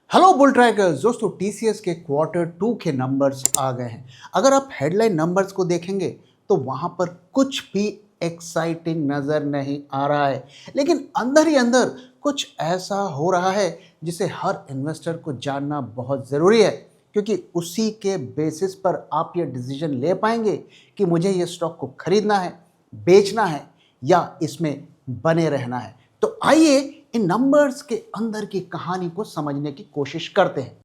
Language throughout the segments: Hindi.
हेलो बुल ट्रैकर्स दोस्तों, टीसीएस के क्वार्टर 2 के नंबर्स आ गए हैं। अगर आप हेडलाइन नंबर्स को देखेंगे तो वहां पर कुछ भी एक्साइटिंग नज़र नहीं आ रहा है, लेकिन अंदर ही अंदर कुछ ऐसा हो रहा है जिसे हर इन्वेस्टर को जानना बहुत ज़रूरी है, क्योंकि उसी के बेसिस पर आप ये डिसीजन ले पाएंगे कि मुझे ये स्टॉक को खरीदना है, बेचना है या इसमें बने रहना है। तो आइए इन नंबर्स के अंदर की कहानी को समझने की कोशिश करते हैं।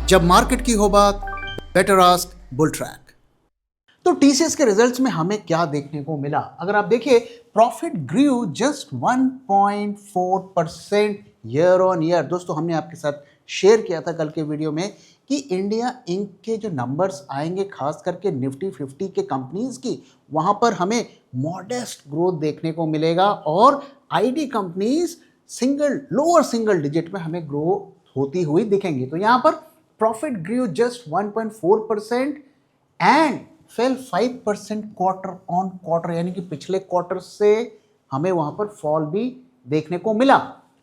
जब मार्केट की हो बात, बेटर आस्क बुल ट्रैक। तो टीसीएस के रिजल्ट्स में हमें क्या देखने को मिला? अगर आप देखिए, profit grew just 1.4% year on year. दोस्तों, हमने आपके साथ शेयर किया था कल के वीडियो में कि इंडिया इंक के जो नंबर्स आएंगे, खास करके निफ्टी 50 के कंपनीज की, वहां पर हमें मॉडेस्ट ग्रोथ देखने को मिलेगा और IT companies lower single digit में हमें ग्रो होती हुई दिखेंगी। तो यहां पर profit grew just 1.4% and fell 5% quarter on quarter, यानी कि पिछले क्वार्टर से हमें वहां पर फॉल भी देखने को मिला।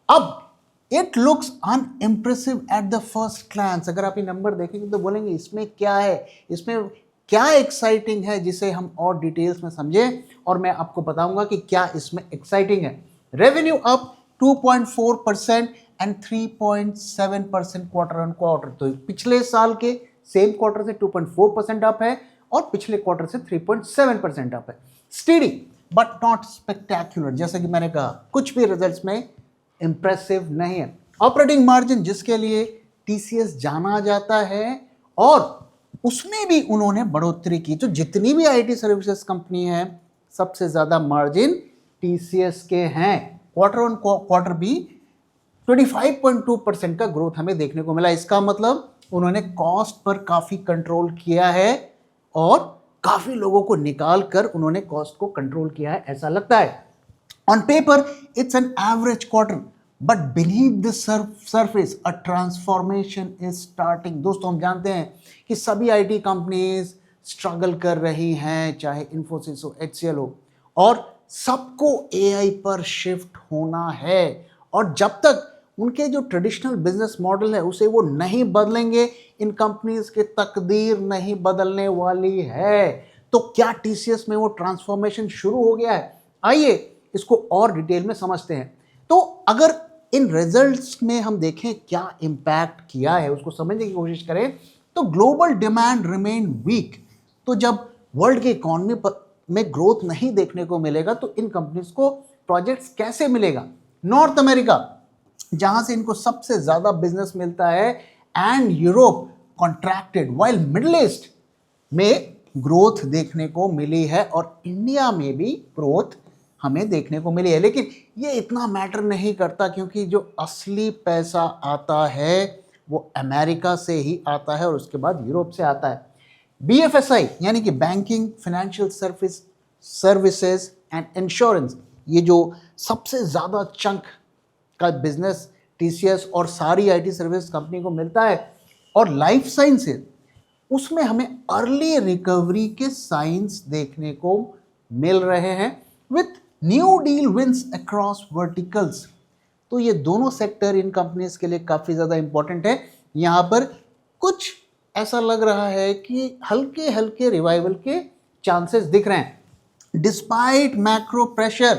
अब it looks unimpressive at the first glance. अगर आप ये नंबर देखेंगे तो बोलेंगे इसमें क्या है, इसमें क्या एक्साइटिंग है जिसे हम और डिटेल्स में समझें, और मैं आपको बताऊंगा कि क्या इसमें एक्साइटिंग है। Revenue up 2.4% and 3.7% quarter on quarter. तो पिछले साल के सेम क्वार्टर से 2.4% अप है और पिछले क्वार्टर से 3.7% अप है। स्टेडी बट नॉट स्पेक्टेक्युलर, जैसा कि मैंने कहा, कुछ भी रिजल्ट्स में इंप्रेसिव नहीं है। ऑपरेटिंग मार्जिन, जिसके लिए टीसीएस जाना जाता है, और उसमें भी उन्होंने बढ़ोतरी की। तो जितनी भी आईटी सर्विसेज कंपनी है, सबसे ज्यादा मार्जिन टीसीएस के हैं। क्वार्टर ऑन क्वार्टर भी 25.2% का ग्रोथ हमें देखने को मिला। इसका मतलब उन्होंने कॉस्ट पर काफी कंट्रोल किया है और काफी लोगों को निकाल कर उन्होंने कॉस्ट को कंट्रोल किया है, ऐसा लगता है। On paper, it's an average quarter, but beneath the surface, a transformation is starting. दोस्तों, हम जानते हैं कि सभी आईटी कंपनीज स्ट्रगल कर रही हैं, चाहे इन्फोसिस हो, एचसीएल हो, और सबको एआई पर शिफ्ट होना है। और जब तक उनके जो ट्रेडिशनल बिजनेस मॉडल है उसे वो नहीं बदलेंगे, इन कंपनीज की तकदीर नहीं बदलने वाली है। तो क्या टीसीएस में वो ट्रांसफॉर्मेशन शुरू हो गया है? आइए इसको और डिटेल में समझते हैं। तो अगर इन रिजल्ट्स में हम देखें क्या इंपैक्ट किया है, उसको समझने की कोशिश करें, तो ग्लोबल डिमांड रिमेन वीक। तो जब वर्ल्ड की इकोनॉमी में ग्रोथ नहीं देखने को मिलेगा तो इन कंपनीज को प्रोजेक्ट्स कैसे मिलेगा? नॉर्थ अमेरिका, जहां से इनको सबसे ज्यादा बिजनेस मिलता है, and Europe contracted, while middle east में ग्रोथ देखने को मिली है, और इंडिया में भी ग्रोथ हमें देखने को मिली है। लेकिन ये इतना मैटर नहीं करता, क्योंकि जो असली पैसा आता है वो अमेरिका से ही आता है और उसके बाद यूरोप से आता है। बीएफएसआई, यानी कि banking, financial services and insurance, ये जो सबसे ज़्यादा चंक का बिजनेस टीसीएस और सारी आईटी सर्विस कंपनी को मिलता है, और लाइफ साइंसेज, उसमें हमें अर्ली रिकवरी के साइंस देखने को मिल रहे हैं with new deal wins across verticals. तो ये दोनों सेक्टर इन कंपनीज के लिए काफ़ी ज़्यादा इंपॉर्टेंट है। यहाँ पर कुछ ऐसा लग रहा है कि हल्के हल्के रिवाइवल के चांसेस दिख रहे हैं। Despite macro pressure,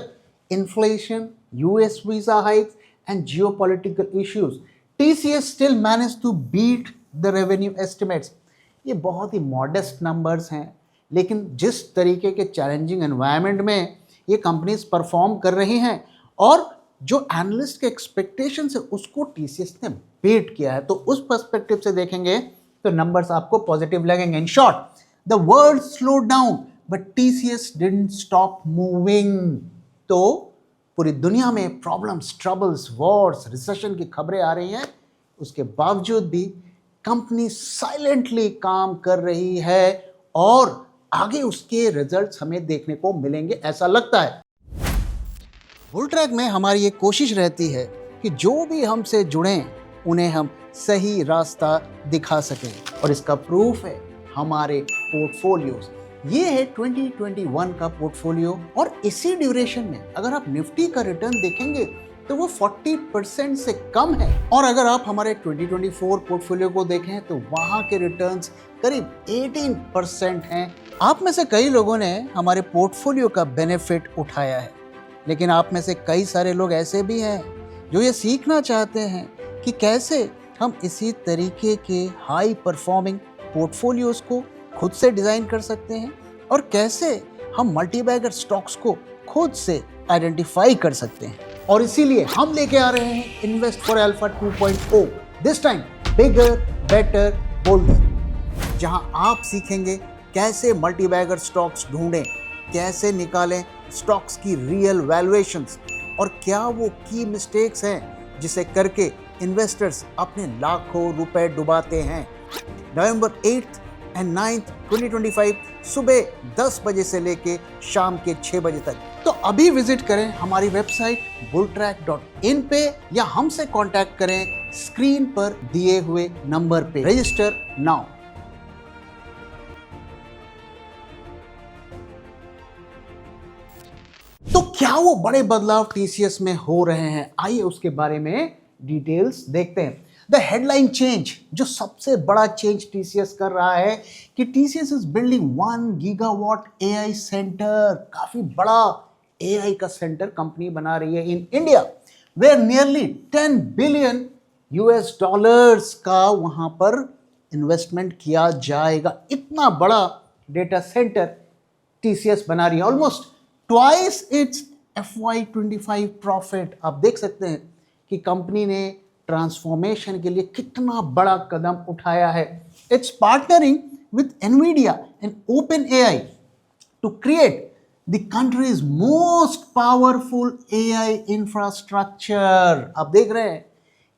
inflation, US visa hikes and geopolitical issues, TCS still manage to beat the revenue estimates. ये बहुत ही मॉडेस्ट नंबर्स हैं, लेकिन जिस तरीके के चैलेंजिंग एनवायरनमेंट में ये कंपनीज परफॉर्म कर रही हैं और जो एनालिस्ट के एक्सपेक्टेशन है उसको टीसीएस ने बीट किया है, तो उस पर्सपेक्टिव से देखेंगे तो नंबर्स आपको पॉजिटिव लगेंगे। In short, the world slow down but TCS didn't stop moving. तो पूरी दुनिया में प्रॉब्लम्स, ट्रबल्स, वॉर्स, रिसेशन की खबरें आ रही हैं, उसके बावजूद भी कंपनी साइलेंटली काम कर रही है और आगे उसके रिजल्ट्स हमें देखने को मिलेंगे, ऐसा लगता है। बुल ट्रैक में हमारी ये कोशिश रहती है कि जो भी हमसे जुड़ें उन्हें हम सही रास्ता दिखा सकें, और इसका प्रूफ है हमारे पोर्टफोलियोज। ये है 2021 का पोर्टफोलियो और इसी ड्यूरेशन में अगर आप निफ्टी का रिटर्न देखेंगे तो वो 40% से कम है। और अगर आप हमारे 2024 पोर्टफोलियो को देखें तो वहां के रिटर्न्स करीब 18% हैं। आप में से कई लोगों ने हमारे पोर्टफोलियो का बेनिफिट उठाया है, लेकिन आप में से कई सारे लोग ऐसे भी हैं जो ये सीखना चाहते हैं कि कैसे हम इसी तरीके के हाई परफॉर्मिंग पोर्टफोलियोज को खुद से डिजाइन कर सकते हैं और कैसे हम मल्टीबैगर स्टॉक्स को खुद से आइडेंटिफाई कर सकते हैं। और इसीलिए हम लेके आ रहे हैं invest for alpha 2.0, this time bigger better boulder, जहां आप सीखेंगे कैसे मल्टीबैगर स्टॉक्स ढूंढें, कैसे निकालें स्टॉक्स की रियल वैल्यूएशंस और क्या वो की मिस्टेक्स हैं जिसे करके इन्वेस्टर्स अपने लाखों रुपए डुबाते हैं। नवंबर 8 एंड 9 2025 सुबह 10 बजे से लेके शाम के 6 बजे तक। तो अभी विजिट करें हमारी वेबसाइट bulltrack.in पे या हमसे कांटेक्ट करें स्क्रीन पर दिए हुए नंबर पे। Register now. तो क्या वो बड़े बदलाव टीसीएस में हो रहे हैं, आइए उसके बारे में डिटेल्स देखते हैं। द हेडलाइन चेंज, जो सबसे बड़ा चेंज टीसीएस कर रहा है कि TCS is building 1 gigawatt AI centre. काफी बड़ा एआई का सेंटर कंपनी बना रही है in India, where nearly 10 billion US dollars का वहां पर इन्वेस्टमेंट किया जाएगा। इतना बड़ा डेटा सेंटर टीसीएस बना रही है, almost twice its FY25 profit. आप देख सकते हैं कि कंपनी ने ट्रांसफॉर्मेशन के लिए कितना बड़ा कदम उठाया है। It's partnering with Nvidia and OpenAI to create the country's most powerful AI infrastructure. आप देख रहे हैं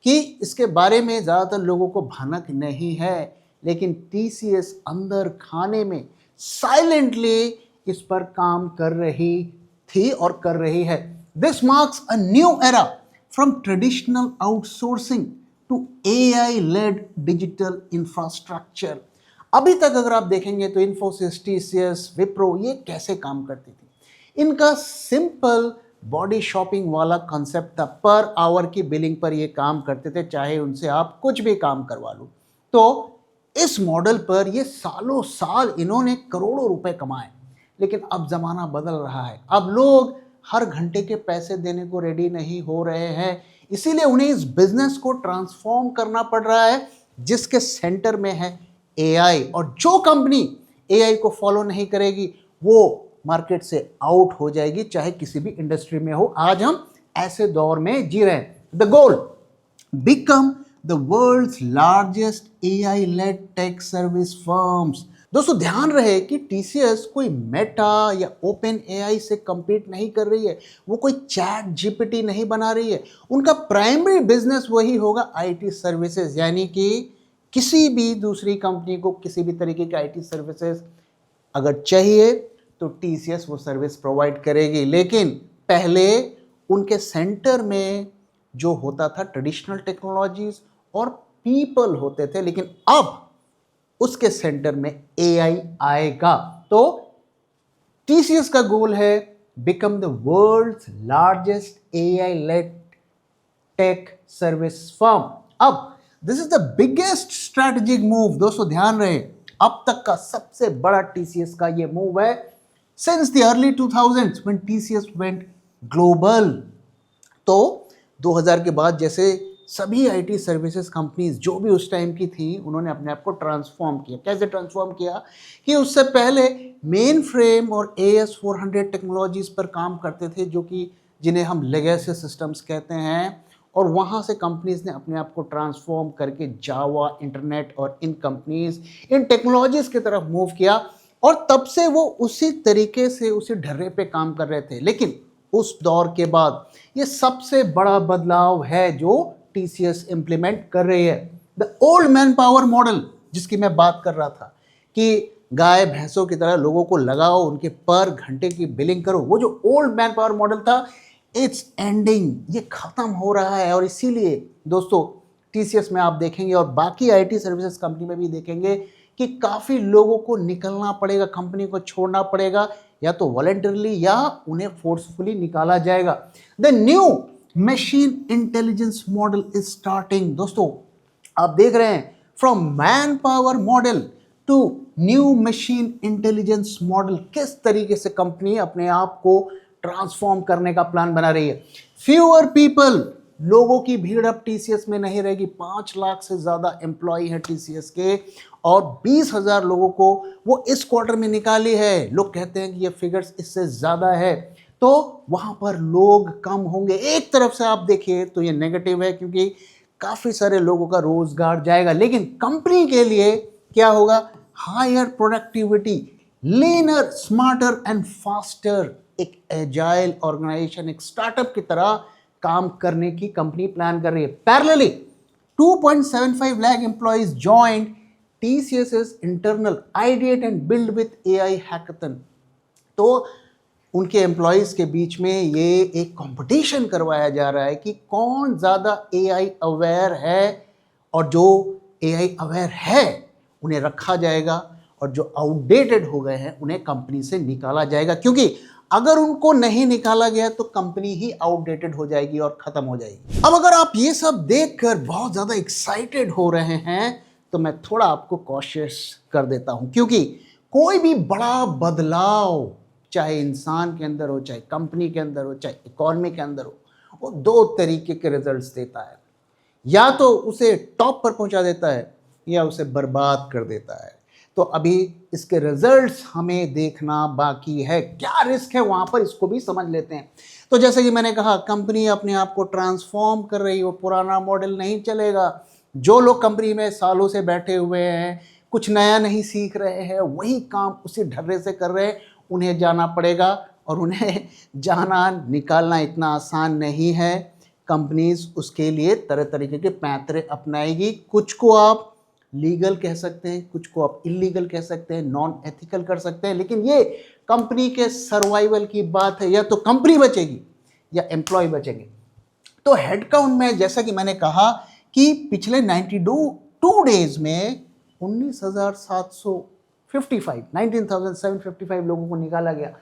कि इसके बारे में ज़्यादातर लोगों को भनक नहीं है, लेकिन TCS अंदर खाने में साइलेंटली इस पर काम कर रही थी और कर रही है। This marks a new era from traditional outsourcing to AI-led digital infrastructure. अभी तक अगर आप देखेंगे तो इन्फोसिस, TCS, विप्रो ये कैसे काम करती थी। इनका सिंपल बॉडी शॉपिंग वाला कॉन्सेप्ट था, पर आवर की बिलिंग पर ये काम करते थे, चाहे उनसे आप कुछ भी काम करवा लो। तो इस मॉडल पर ये सालों साल इन्होंने करोड़ों रुपए कमाए, लेकिन अब ज़माना बदल रहा है। अब लोग हर घंटे के पैसे देने को रेडी नहीं हो रहे हैं, इसीलिए उन्हें इस बिजनेस को ट्रांसफॉर्म करना पड़ रहा है, जिसके सेंटर में है AI। और जो कंपनी AI को फॉलो नहीं करेगी वो मार्केट से आउट हो जाएगी, चाहे किसी भी इंडस्ट्री में हो। आज हम ऐसे दौर में जी रहे हैं। The goal, become the world's largest AI-led tech service firms. दोस्तों ध्यान रहे कि TCS कोई मेटा या OpenAI से compete नहीं कर रही है, वो कोई ChatGPT नहीं बना रही है। उनका प्राइमरी बिजनेस वही होगा IT सर्विसेज, यानी कि किसी भी दूसरी कंपनी को किसी भी तरीके की IT सर्विसेज अगर चाहिए तो TCS वो सर्विस प्रोवाइड करेगी। लेकिन पहले उनके सेंटर में जो होता था ट्रेडिशनल टेक्नोलॉजीज और पीपल होते थे, लेकिन अब उसके सेंटर में AI आएगा। तो TCS का गोल है become the world's largest AI-led tech service firm. अब this is the biggest strategic move. दोस्तों ध्यान रहे, अब तक का सबसे बड़ा TCS का ये मूव है since the early 2000s when TCS went global. तो 2000 के बाद जैसे सभी IT सर्विसेज कंपनीज जो भी उस टाइम की थी, उन्होंने अपने आप को ट्रांसफॉर्म किया। कैसे ट्रांसफॉर्म किया कि उससे पहले मेन फ्रेम और AS400 टेक्नोलॉजीज पर काम करते थे, जो कि जिन्हें हम लेगेसी सिस्टम्स कहते हैं, और वहाँ से कंपनीज ने अपने आप को ट्रांसफॉर्म करके जावा, इंटरनेट और इन कंपनीज, इन टेक्नोलॉजीज की तरफ मूव किया, और तब से वो उसी तरीके से उसी ढर्रे पे काम कर रहे थे। लेकिन उस दौर के बाद ये सबसे बड़ा बदलाव है जो TCS इंप्लीमेंट कर रही है। The old man power model, जिसकी मैं बात कर रहा था कि गाय भैंसों की तरह लोगों को लगाओ, उनके पर घंटे की बिलिंग करो, वो जो ओल्ड मैन पावर मॉडल था, इट्स एंडिंग, ये खत्म हो रहा है। और इसीलिए दोस्तों TCS में आप देखेंगे और बाकी IT सर्विसेज कंपनी में भी देखेंगे कि काफ़ी लोगों को निकलना पड़ेगा, कंपनी को छोड़ना पड़ेगा, या तो वॉलंटरली या उन्हें फोर्सफुली निकाला जाएगा। The new machine intelligence model is starting. दोस्तों आप देख रहे हैं, from man power model to new machine intelligence model, किस तरीके से कंपनी अपने आप को ट्रांसफॉर्म करने का प्लान बना रही है। फ्यूअर पीपल, लोगों की भीड़ अब टीसीएस में नहीं रहेगी। 5 लाख से ज्यादा एम्प्लॉय है टीसीएस के, और 20,000 लोगों को वो इस क्वार्टर में निकाली है। लोग कहते हैं कि ये फिगर्स इससे ज्यादा है, तो वहां पर लोग कम होंगे। एक तरफ से आप देखिए तो ये नेगेटिव है, क्योंकि काफी सारे लोगों का रोजगार जाएगा, लेकिन कंपनी के लिए क्या होगा, higher productivity, leaner, smarter and faster, एक एजाइल ऑर्गेनाइजेशन, एक स्टार्टअप की तरह काम करने की कंपनी प्लान कर रही है। Parallelly 2.75 lakh employees joined TCS internal ideate and build with AI hackathon. तो उनके एम्प्लॉयज़ के बीच में ये एक कंपटीशन करवाया जा रहा है कि कौन ज़्यादा एआई अवेयर है, और जो एआई अवेयर है उन्हें रखा जाएगा, और जो आउटडेटेड हो गए हैं उन्हें कंपनी से निकाला जाएगा, क्योंकि अगर उनको नहीं निकाला गया तो कंपनी ही आउटडेटेड हो जाएगी और ख़त्म हो जाएगी। अब अगर आप ये सब देखकर बहुत ज़्यादा एक्साइटेड हो रहे हैं तो मैं थोड़ा आपको कॉशियस कर देता हूँ, क्योंकि कोई भी बड़ा बदलाव, चाहे इंसान के अंदर हो, चाहे कंपनी के अंदर हो, चाहे इकोनॉमी के अंदर हो, वो 2 तरीके के रिजल्ट्स देता है। या तो उसे टॉप पर पहुंचा देता है, या उसे बर्बाद कर देता है। तो अभी इसके रिजल्ट्स हमें देखना बाकी है। क्या रिस्क है वहां पर, इसको भी समझ लेते हैं। तो जैसे कि मैंने कहा, कंपनी अपने आप को ट्रांसफॉर्म कर रही है, वो पुराना मॉडल नहीं चलेगा। जो लोग कंपनी में सालों से बैठे हुए हैं, कुछ नया नहीं सीख रहे हैं, वही काम उसी ढर्रे से कर रहे हैं, उन्हें जाना पड़ेगा, और उन्हें जाना निकालना इतना आसान नहीं है। कंपनीज उसके लिए तरह तरीके के पैंतरे अपनाएगी। कुछ को आप लीगल कह सकते हैं, कुछ को आप इलीगल कह सकते हैं, नॉन एथिकल कर सकते हैं, लेकिन ये कंपनी के सर्वाइवल की बात है। या तो कंपनी बचेगी या एम्प्लॉय बचेंगे। तो हेडकाउंट में जैसा कि मैंने कहा कि पिछले 92 डेज में 19,755 लोगों को निकाला गया।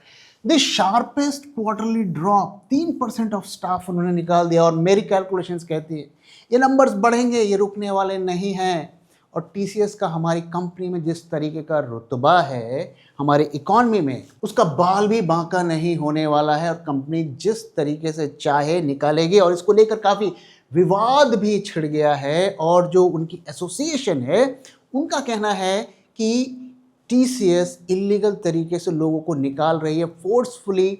The sharpest quarterly drop, 3% of staff उन्होंने निकाल दिया। और मेरी कैलकुलेशंस कहती है ये नंबर्स बढ़ेंगे, ये रुकने वाले नहीं हैं। और टीसीएस का हमारी कंपनी में जिस तरीके का रुतबा है, हमारे इकॉनमी में, उसका बाल भी बांका नहीं होने वाला है। और कंपनी जिस तरीके से चाहे निकालेगी, और इसको लेकर काफ़ी विवाद भी छिड़ गया है। और जो उनकी एसोसिएशन है, उनका कहना है कि टीसीएस इलीगल तरीके से लोगों को निकाल रही है, फोर्सफुली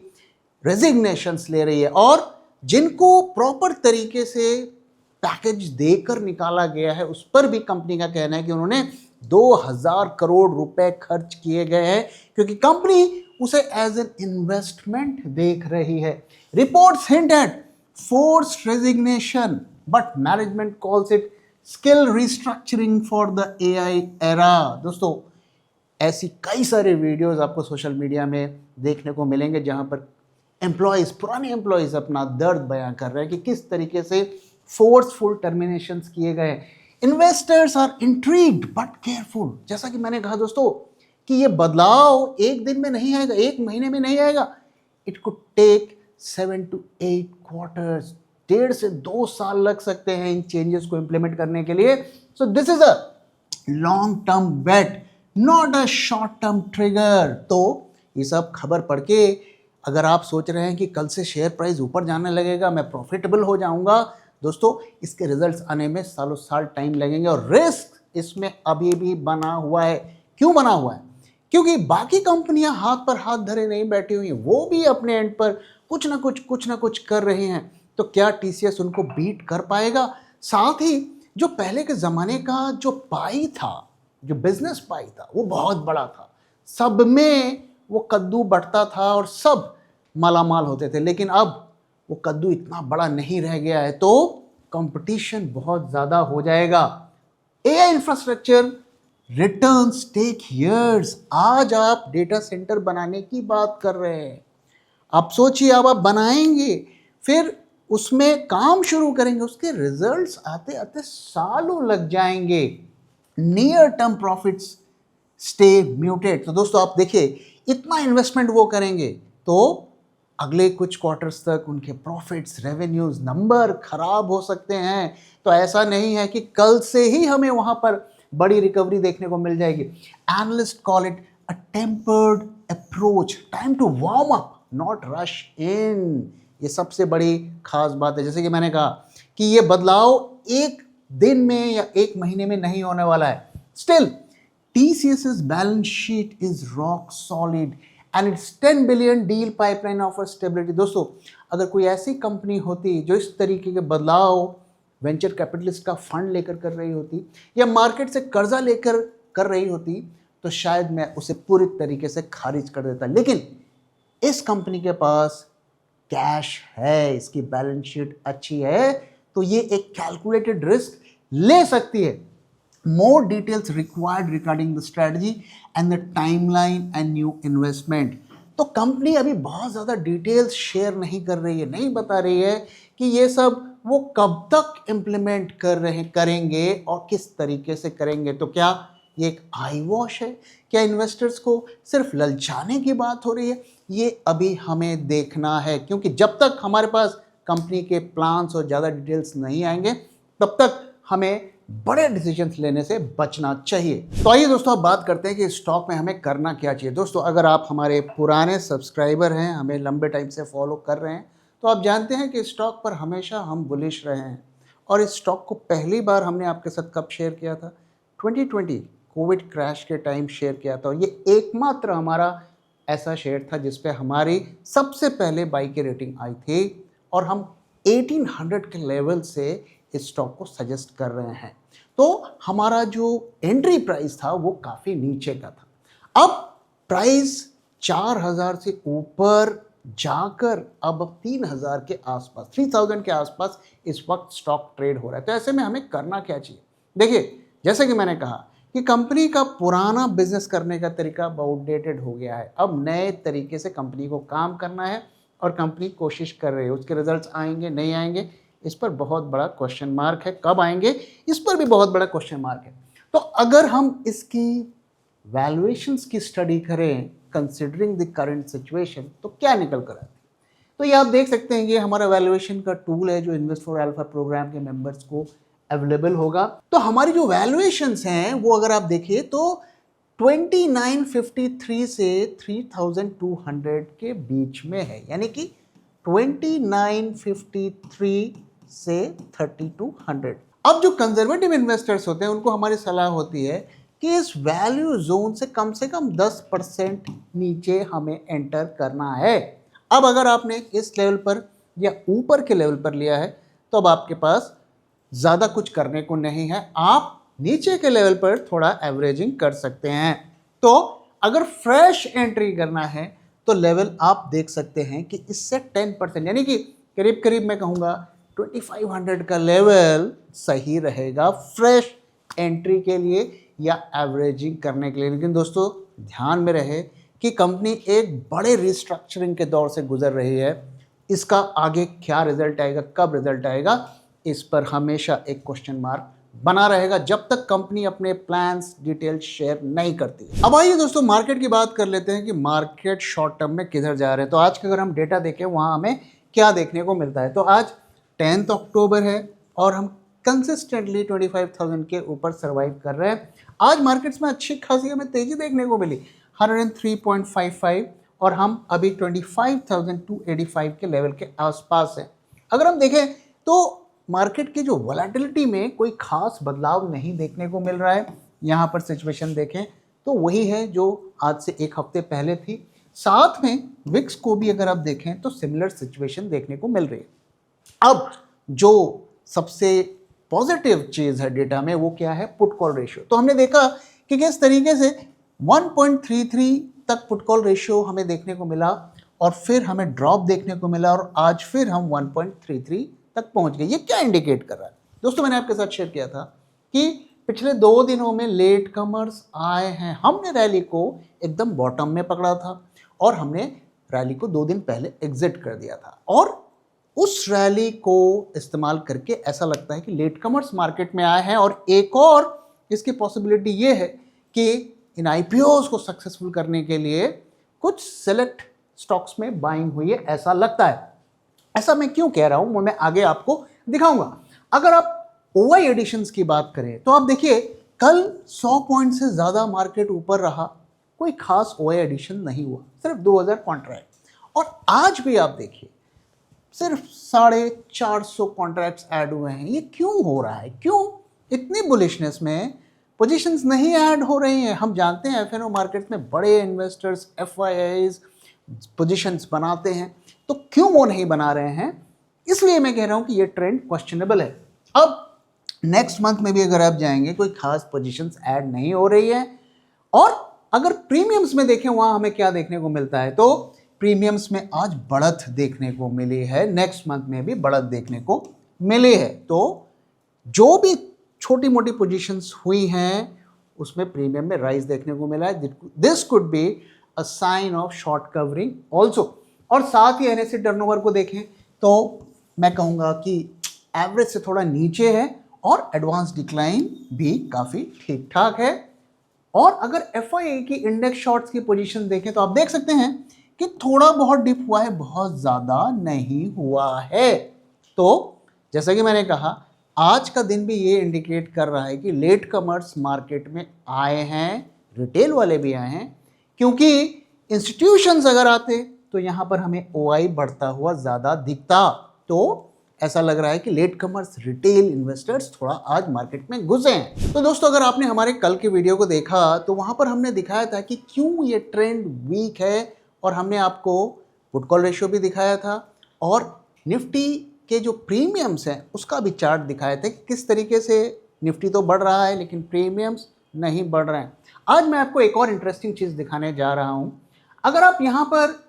रेजिग्नेशंस ले रही है, और जिनको प्रॉपर तरीके से पैकेज देकर निकाला गया है उस पर भी कंपनी का कहना है कि उन्होंने 2000 करोड़ रुपए खर्च किए गए हैं, क्योंकि कंपनी उसे एज एन इन्वेस्टमेंट देख रही है। Reports hint eight forced resignation, but management calls it skill restructuring for the AI era. दोस्तों ऐसी कई सारे वीडियोस आपको सोशल मीडिया में देखने को मिलेंगे, जहां पर एम्प्लॉयज़, पुराने एम्प्लॉयज़ अपना दर्द बयां कर रहे हैं कि किस तरीके से फोर्सफुल टर्मिनेशंस किए गए। Investors are intrigued but careful. जैसा कि मैंने कहा दोस्तों कि ये बदलाव एक दिन में नहीं आएगा, एक महीने में नहीं आएगा। It could take 7 to 8 quarters, 1.5 से 2 साल लग सकते हैं इन चेंजेस को इंप्लीमेंट करने के लिए। So this is a long term bet, not a short term trigger. तो ये सब खबर पढ़ के अगर आप सोच रहे हैं कि कल से शेयर प्राइस ऊपर जाने लगेगा, मैं प्रॉफिटेबल हो जाऊंगा, दोस्तों इसके रिजल्ट्स आने में सालों साल टाइम लगेंगे। और रिस्क इसमें अभी भी बना हुआ है। क्यों बना हुआ है? क्योंकि बाकी कंपनियां हाथ पर हाथ धरे नहीं बैठी हुई हैं, वो भी अपने एंड पर कुछ ना कुछ कर रहे हैं। तो क्या टीसीएस उनको बीट कर पाएगा? साथ ही जो पहले के ज़माने का जो पाई था, जो बिजनेस पाई था, वो बहुत बड़ा था। सब में वो कद्दू बंटता था और सब मालामाल होते थे। लेकिन अब वो कद्दू इतना बड़ा नहीं रह गया है, तो कंपटीशन बहुत ज़्यादा हो जाएगा। AI infrastructure returns take years. आज आप डेटा सेंटर बनाने की बात कर रहे हैं, आप सोचिए, अब आप बनाएंगे, फिर उसमें काम शुरू करेंगे, उसके रिजल्ट्स आते आते सालों लग जाएंगे। Near term profits stay muted. तो दोस्तों आप देखिए, इतना इन्वेस्टमेंट वो करेंगे तो अगले कुछ क्वार्टर्स तक उनके प्रॉफिट्स, रेवेन्यूज, नंबर खराब हो सकते हैं। तो ऐसा नहीं है कि कल से ही हमें वहां पर बड़ी रिकवरी देखने को मिल जाएगी। Analyst call it a tempered approach, time to warm up, not rush in. ये सबसे बड़ी खास बात है। जैसे कि मैंने कहा कि ये बदलाव एक दिन में या एक महीने में नहीं होने वाला है। Still TCS's balance sheet is rock solid and its 10 billion deal pipeline offers stability। दोस्तों अगर कोई ऐसी कंपनी होती जो इस तरीके के बदलाव वेंचर कैपिटलिस्ट का फंड लेकर कर रही होती या मार्केट से कर्जा लेकर कर रही होती तो शायद मैं उसे पूरी तरीके से खारिज कर देता। लेकिन इस कंपनी के पास कैश है, इसकी बैलेंस शीट अच्छी है, तो ये एक कैलकुलेटेड रिस्क ले सकती है। More details required regarding the strategy and the timeline and new investment। तो कंपनी अभी बहुत ज़्यादा डिटेल्स शेयर नहीं कर रही है, नहीं बता रही है कि ये सब वो कब तक इम्प्लीमेंट करेंगे और किस तरीके से करेंगे। तो क्या ये एक आई वॉश है? क्या इन्वेस्टर्स को सिर्फ ललचाने की बात हो रही है? ये अभी हमें देखना है, क्योंकि जब तक हमारे पास कंपनी के प्लान्स और ज़्यादा डिटेल्स नहीं आएंगे तब तक हमें बड़े डिसीजंस लेने से बचना चाहिए। तो आइए दोस्तों अब बात करते हैं कि स्टॉक में हमें करना क्या चाहिए। दोस्तों अगर आप हमारे पुराने सब्सक्राइबर हैं, हमें लंबे टाइम से फॉलो कर रहे हैं, तो आप जानते हैं कि स्टॉक पर हमेशा हम बुलिश रहे हैं। और इस स्टॉक को पहली बार हमने आपके साथ कब शेयर किया था? 2020 कोविड क्रैश के टाइम शेयर किया था। और ये एकमात्र हमारा ऐसा शेयर था जिस पे हमारी सबसे पहले बाई की रेटिंग आई थी और हम 1800 के लेवल से इस स्टॉक को सजेस्ट कर रहे हैं। तो हमारा जो एंट्री प्राइस था वो काफ़ी नीचे का था। अब प्राइस 4000 से ऊपर जाकर अब 3000 के आसपास, 3000 के आसपास इस वक्त स्टॉक ट्रेड हो रहा है। तो ऐसे में हमें करना क्या चाहिए? देखिए, जैसे कि मैंने कहा कि कंपनी का पुराना बिजनेस करने का तरीका आउटडेटेड हो गया है। अब नए तरीके से कंपनी को काम करना है और कंपनी कोशिश कर रही है। उसके रिजल्ट्स आएंगे नहीं आएंगे इस पर बहुत बड़ा क्वेश्चन मार्क है। कब आएंगे इस पर भी बहुत बड़ा क्वेश्चन मार्क है। तो अगर हम इसकी वैल्यूएशंस की स्टडी करें कंसिडरिंग द करंट सिचुएशन तो क्या निकल कर आती है? तो ये आप देख सकते हैं, ये हमारा वैल्यूएशन का टूल है जो इन्वेस्ट फॉर अल्फा प्रोग्राम के मेंबर्स को अवेलेबल होगा। तो हमारी जो वैल्यूएशंस हैं वो अगर आप देखिए तो 2953 से 3200 के बीच में है, यानी कि 2953 से 3200। अब जो कंजर्वेटिव इन्वेस्टर्स होते हैं उनको हमारी सलाह होती है कि इस वैल्यू जोन से कम 10% नीचे हमें एंटर करना है। अब अगर आपने इस लेवल पर या ऊपर के लेवल पर लिया है तो अब आपके पास ज़्यादा कुछ करने को नहीं है, आप नीचे के लेवल पर थोड़ा एवरेजिंग कर सकते हैं। तो अगर फ्रेश एंट्री करना है तो लेवल आप देख सकते हैं कि इससे 10% यानी कि करीब करीब मैं कहूँगा 2500 का लेवल सही रहेगा फ्रेश एंट्री के लिए या एवरेजिंग करने के लिए। लेकिन दोस्तों ध्यान में रहे कि कंपनी एक बड़े रिस्ट्रक्चरिंग के दौर से गुजर रही है। इसका आगे क्या रिजल्ट आएगा, कब रिजल्ट आएगा, इस पर हमेशा एक क्वेश्चन मार्क बना रहेगा जब तक कंपनी अपने प्लान्स डिटेल्स शेयर नहीं करती। अब आइए दोस्तों मार्केट की बात कर लेते हैं कि मार्केट शॉर्ट टर्म में किधर जा रहे हैं। तो आज का अगर हम डेटा देखें वहाँ हमें क्या देखने को मिलता है। तो आज 10 अक्टूबर है और हम कंसिस्टेंटली 25,000 के ऊपर सर्वाइव कर रहे हैं। आज मार्केट्स में अच्छी खासी हमें तेजी देखने को मिली 103.55 और हम अभी 25,285 के लेवल के आसपास हैं। अगर हम देखें तो मार्केट की जो वोलेटिलिटी में कोई खास बदलाव नहीं देखने को मिल रहा है। यहाँ पर सिचुएशन देखें तो वही है जो आज से एक हफ्ते पहले थी। साथ में विक्स को भी अगर आप देखें तो सिमिलर सिचुएशन देखने को मिल रही है। अब जो सबसे पॉजिटिव चीज़ है डेटा में वो क्या है? Put call ratio. तो हमने देखा कि किस तरीके से 1.33 तक पुट कॉल रेशियो हमें देखने को मिला और फिर हमें ड्रॉप देखने को मिला और आज फिर हम 1.33 तक पहुंच गए। ये क्या इंडिकेट कर रहा है? दोस्तों मैंने आपके साथ शेयर किया था कि पिछले 2 दिनों में लेट कमर्स आए हैं। हमने रैली को एकदम बॉटम में पकड़ा था और हमने रैली को 2 दिन पहले एग्जिट कर दिया था और उस रैली को इस्तेमाल करके ऐसा लगता है कि लेट कमर्स मार्केट में आए हैं। और एक और इसकी पॉसिबिलिटी ये है कि इन आईपीओज को सक्सेसफुल करने के लिए कुछ सेलेक्ट स्टॉक्स में बाइंग हुई है ऐसा लगता है। ऐसा मैं क्यों कह रहा हूं वो मैं आगे आपको दिखाऊंगा। अगर आप ओआई एडिशंस की बात करें तो आप देखिए कल 100 पॉइंट से ज्यादा मार्केट ऊपर रहा, कोई खास ओआई एडिशन नहीं हुआ, सिर्फ 2000 कॉन्ट्रैक्ट। और आज भी आप देखिए सिर्फ 450 कॉन्ट्रैक्ट्स ऐड हुए हैं। ये क्यों हो रहा है? क्यों इतनी बुलिशनेस में पोजीशंस नहीं ऐड हो रही हैं? हम जानते हैं एफएनओ मार्केट में बड़े इन्वेस्टर्स एफआईआईज पोजीशंस बनाते हैं, तो क्यों वो नहीं बना रहे हैं? इसलिए मैं कह रहा हूं कि ये ट्रेंड क्वेश्चनेबल है। अब नेक्स्ट मंथ में भी अगर आप जाएंगे कोई खास पोजीशंस ऐड नहीं हो रही है। और अगर प्रीमियम्स में देखें वहां हमें क्या देखने को मिलता है, तो प्रीमियम्स में आज बढ़त देखने को मिली है, नेक्स्ट मंथ में भी बढ़त देखने को मिली है। तो जो भी छोटी मोटी पोजीशंस हुई हैं उसमें प्रीमियम में राइज देखने को मिला है। This could be a sign of short covering also. और साथ ही एनएसई टर्नओवर को देखें तो मैं कहूँगा कि एवरेज से थोड़ा नीचे है और एडवांस डिक्लाइन भी काफ़ी ठीक ठाक है। और अगर एफआईआई की इंडेक्स शॉर्ट्स की पोजीशन देखें तो आप देख सकते हैं कि थोड़ा बहुत डिप हुआ है, बहुत ज़्यादा नहीं हुआ है। तो जैसा कि मैंने कहा आज का दिन भी ये इंडिकेट कर रहा है कि लेट कमर्स मार्केट में आए हैं, रिटेल वाले भी आए हैं, क्योंकि इंस्टीट्यूशंस अगर आते तो यहाँ पर हमें ओआई बढ़ता हुआ ज़्यादा दिखता। तो ऐसा लग रहा है कि लेट कमर्स रिटेल इन्वेस्टर्स थोड़ा आज मार्केट में घुसे हैं। तो दोस्तों अगर आपने हमारे कल के वीडियो को देखा तो वहाँ पर हमने दिखाया था कि क्यों ये ट्रेंड वीक है, और हमने आपको पुट कॉल रेशियो भी दिखाया था और निफ्टी के जो प्रीमियम्स हैं उसका भी चार्ट दिखाया था कि किस तरीके से निफ्टी तो बढ़ रहा है लेकिन प्रीमियम्स नहीं बढ़ रहे हैं। आज मैं आपको एक और इंटरेस्टिंग चीज़ दिखाने जा रहा हूँ। अगर आप यहाँ पर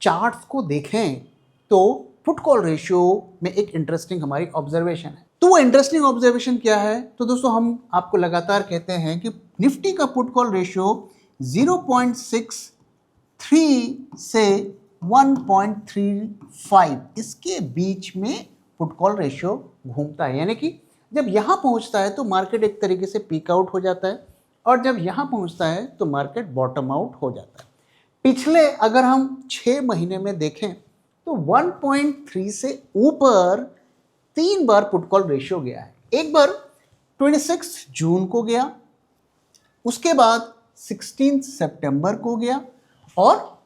चार्ट्स को देखें तो पुट कॉल रेशियो में एक इंटरेस्टिंग हमारी ऑब्जर्वेशन है। तो वो इंटरेस्टिंग ऑब्जर्वेशन क्या है? तो दोस्तों हम आपको लगातार कहते हैं कि निफ्टी का पुट कॉल रेशियो 0.63 से 1.35 इसके बीच में पुट कॉल रेशियो घूमता है। यानी कि जब यहाँ पहुँचता है तो मार्केट एक तरीके से पीक आउट हो जाता है और जब यहाँ पहुँचता है तो मार्केट बॉटम आउट हो जाता है। पिछले अगर हम 6 महीने में देखें तो 1.3 से ऊपर 3 बार पुट कॉल रेशियो गया है। एक बार 26 जून को गया, उसके बाद 16 सितंबर को गया और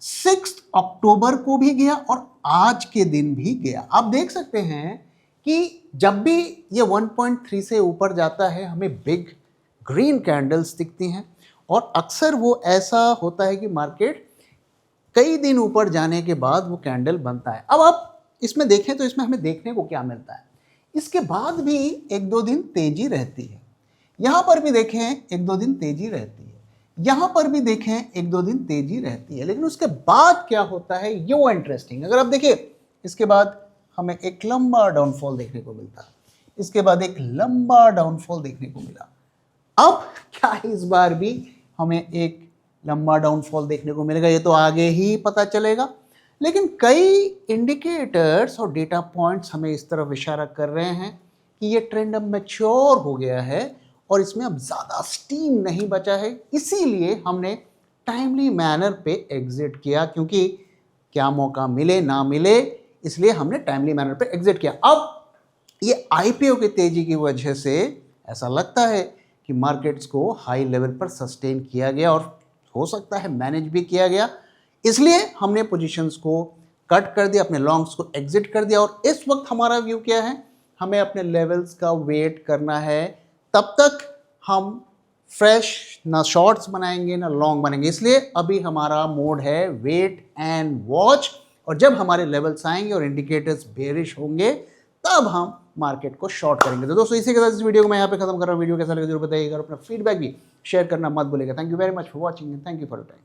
6 अक्टूबर को भी गया और आज के दिन भी गया। आप देख सकते हैं कि जब भी ये 1.3 से ऊपर जाता है हमें बिग ग्रीन कैंडल्स दिखती हैं और अक्सर वो ऐसा होता है कि मार्केट कई दिन ऊपर जाने के बाद वो कैंडल बनता है। अब आप इसमें देखें तो इसमें हमें देखने को क्या मिलता है, इसके बाद भी 1-2 दिन तेजी रहती है, यहाँ पर भी देखें 1-2 दिन तेजी रहती है, यहाँ पर भी देखें 1-2 दिन तेजी रहती है, लेकिन उसके बाद क्या होता है ये वो इंटरेस्टिंग। अगर आप देखिए इसके बाद हमें एक लंबा डाउनफॉल देखने को मिलता है, इसके बाद एक लंबा डाउनफॉल देखने को मिला। अब क्या इस बार भी हमें एक लंबा डाउनफॉल देखने को मिलेगा? ये तो आगे ही पता चलेगा, लेकिन कई इंडिकेटर्स और डेटा पॉइंट्स हमें इस तरफ इशारा कर रहे हैं कि ये ट्रेंड अब मैच्योर हो गया है और इसमें अब ज़्यादा स्टीम नहीं बचा है। इसीलिए हमने टाइमली मैनर पे एग्जिट किया, क्योंकि क्या मौका मिले ना मिले इसलिए हमने टाइमली मैनर पे एग्जिट किया। अब ये आईपीओ की तेज़ी की वजह से ऐसा लगता है कि मार्केट्स को हाई लेवल पर सस्टेन किया गया और हो सकता है मैनेज भी किया गया, इसलिए हमने पोजीशंस को कट कर दिया, अपने लॉन्ग्स को एग्जिट कर दिया। और इस वक्त हमारा व्यू क्या है? हमें अपने लेवल्स का वेट करना है, तब तक हम फ्रेश ना शॉर्ट्स बनाएंगे ना लॉन्ग बनेंगे। इसलिए अभी हमारा मोड है वेट एंड वॉच, और जब हमारे लेवल्स आएंगे और इंडिकेटर्स बेरिश होंगे तब हम मार्केट को शॉर्ट करेंगे। तो दोस्तों इसी के साथ इस वीडियो को मैं यहाँ पे खत्म कर रहा हूँ। वीडियो कैसा लगा जरूर बताइएगा और अपना फीडबैक भी शेयर करना मत भूलिएगा। Thank you very much for watching and thank you for your time.